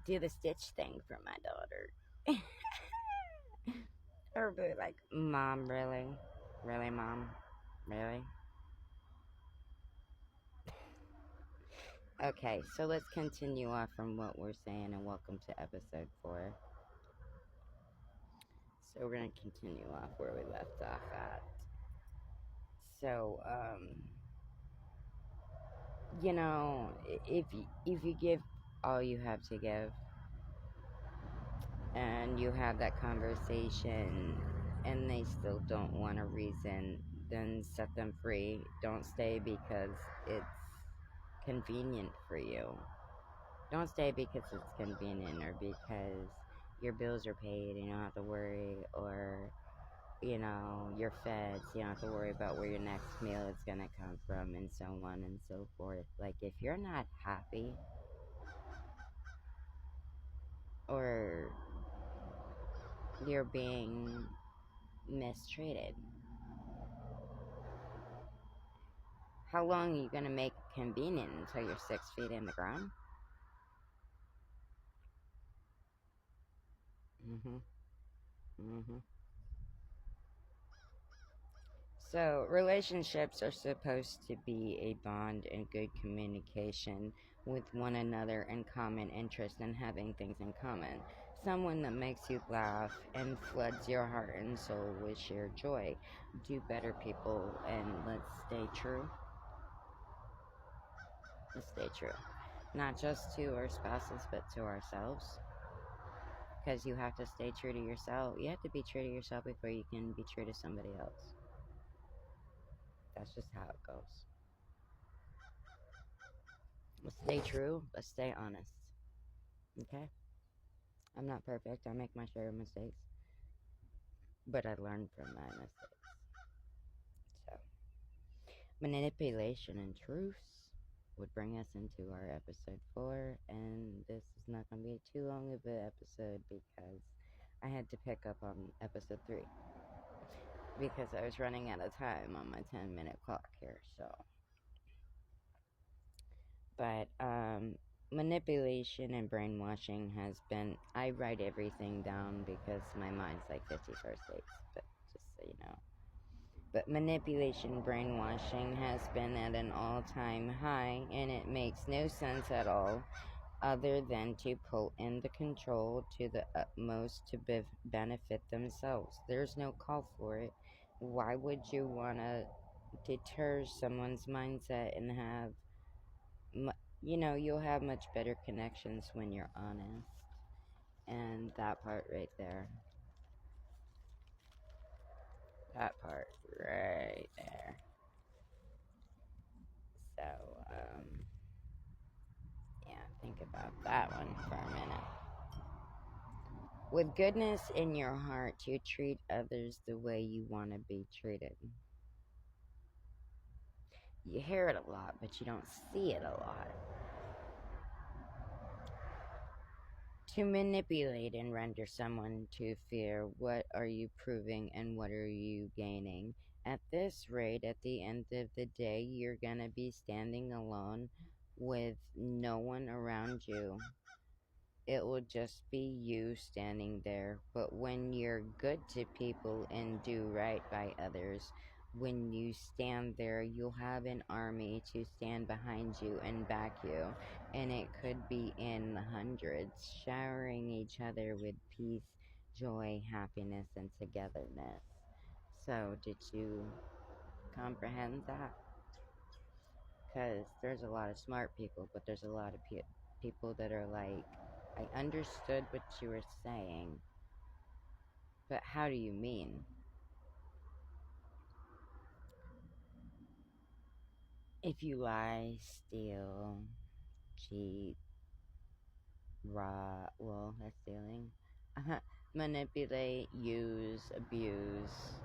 do the stitch thing for my daughter. Or be like, Mom, really? Really, Mom? Really? Okay, so let's continue off from what we're saying, and welcome to episode 4. So we're going to continue off where we left off at. So, if you give all you have to give, and you have that conversation, and they still don't want a reason, then set them free. Don't stay because it's convenient for you. Don't stay because it's convenient, or because your bills are paid and you don't have to worry, or you're fed, so you don't have to worry about where your next meal is going to come from, and so on and so forth. Like, if you're not happy, or you're being mistreated, how long are you going to make it convenient until you're 6 feet in the ground? Mm-hmm. Mm-hmm. So, relationships are supposed to be a bond and good communication with one another and common interest and having things in common. Someone that makes you laugh and floods your heart and soul with sheer joy. Do better, people, and let's stay true. Let's stay true. Not just to our spouses, but to ourselves. Because you have to stay true to yourself. You have to be true to yourself before you can be true to somebody else. That's just how it goes. Let's stay true. Let's stay honest. Okay? I'm not perfect. I make my share of mistakes. But I learn from my mistakes. So, manipulation and truce would bring us into our episode 4. And this is not going to be too long of an episode because I had to pick up on episode 3. Because I was running out of time on my 10-minute clock here. So, but manipulation and brainwashing has been, I write everything down because my mind's like 51st dates, but just so you know. But manipulation, brainwashing has been at an all-time high, and it makes no sense at all other than to pull in the control to the utmost to benefit themselves. There's no call for it. Why would you want to deter someone's mindset and have you'll have much better connections when you're honest. And that part right there. That part right there. So, yeah, think about that one for a minute. With goodness in your heart, you treat others the way you want to be treated. You hear it a lot, but you don't see it a lot. To manipulate and render someone to fear, what are you proving and what are you gaining? At this rate, at the end of the day, you're going to be standing alone with no one around you. It will just be you standing there. But when you're good to people and do right by others, when you stand there, you'll have an army to stand behind you and back you. And it could be in the hundreds, showering each other with peace, joy, happiness, and togetherness. So, did you comprehend that? Because there's a lot of smart people, but there's a lot of people that are like, I understood what you were saying, but how do you mean? If you lie, steal, cheat, rob, well, that's stealing, manipulate, use, abuse,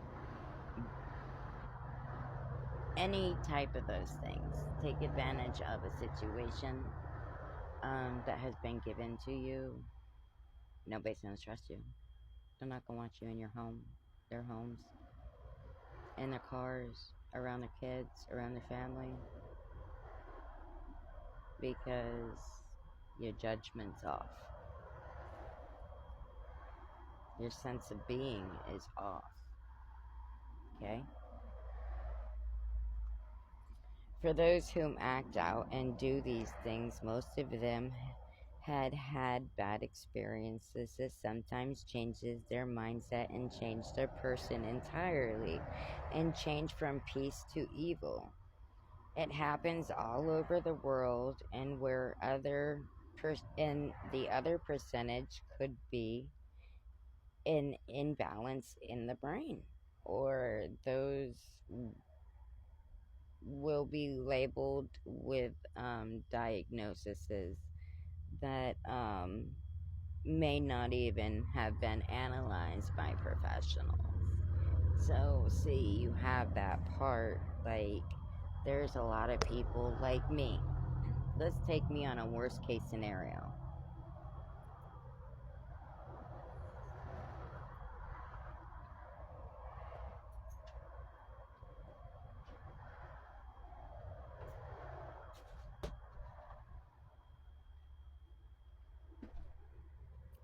any type of those things, take advantage of a situation that has been given to you, nobody's going to trust you. They're not going to want you in your home, their homes, in their cars, around their kids, around their family, because your judgment's off. Your sense of being is off. Okay? For those whom act out and do these things, most of them had bad experiences. This sometimes changes their mindset and change their person entirely and change from peace to evil. It happens all over the world, and and the other percentage could be an imbalance in the brain, or those will be labeled with diagnoses that may not even have been analyzed by professionals. So, see, you have that part. Like, there's a lot of people like me. Let's take me on a worst case scenario.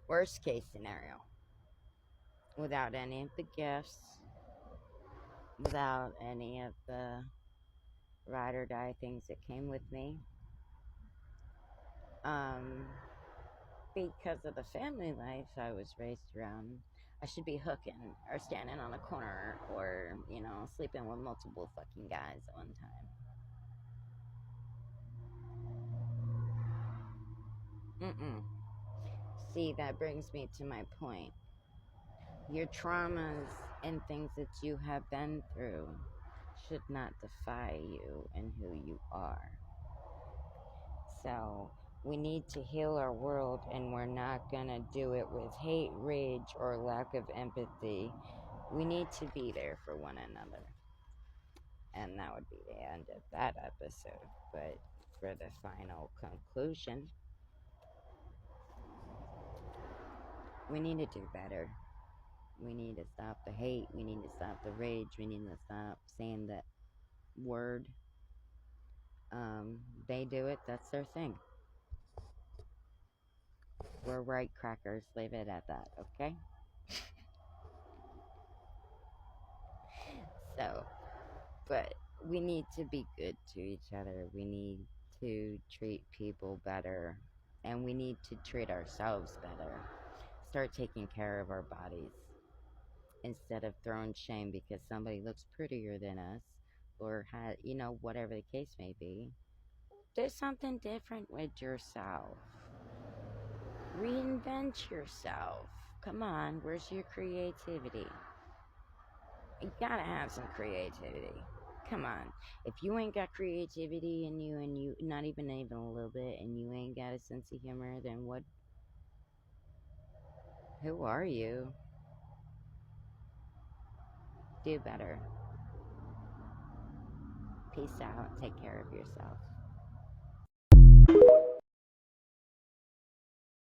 Worst case scenario. Without any of the gifts, without any of the ride or die things that came with me. Um, because of the family life I was raised around, I should be hooking or standing on a corner or, sleeping with multiple fucking guys at one time. See, that brings me to my point. Your traumas and things that you have been through should not defy you and who you are. So, we need to heal our world, and we're not gonna do it with hate, rage, or lack of empathy. We need to be there for one another. And that would be the end of that episode. But for the final conclusion, we need to do better. We need to stop the hate. We need to stop the rage. We need to stop saying that word. They do it, that's their thing. We're right crackers. Leave it at that, okay? So, but we need to be good to each other. We need to treat people better. And we need to treat ourselves better. Start taking care of our bodies instead of throwing shame because somebody looks prettier than us or had, whatever the case may be. Do something different with yourself. Reinvent yourself. Come on, where's your creativity? You gotta have some creativity. Come on. If you ain't got creativity in you and you not even a little bit and you ain't got a sense of humor, then what who are you? Do better. Peace out. Take care of yourself.